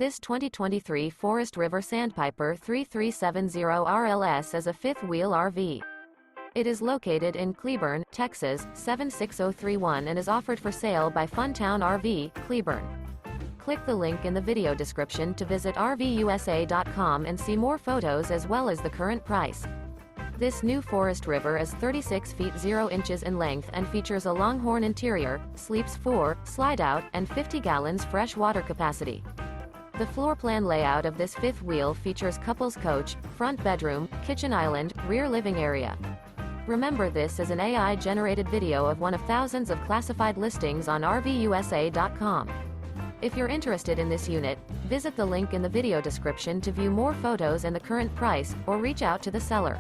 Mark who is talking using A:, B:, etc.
A: This 2023 Forest River Sandpiper 3370 RLS is a fifth-wheel RV. It is located in Cleburne, Texas, 76031 and is offered for sale by Funtown RV, Cleburne. Click the link in the video description to visit RVUSA.com and see more photos as well as the current price. This new Forest River is 36 feet 0 inches in length and features a Longhorn interior, sleeps 4, slide-out, and 50 gallons fresh water capacity. The floor plan layout of this fifth wheel features couples coach, front bedroom, kitchen island, rear living area. Remember, this is an AI-generated video of one of thousands of classified listings on RVUSA.com. If you're interested in this unit, visit the link in the video description to view more photos and the current price, or reach out to the seller.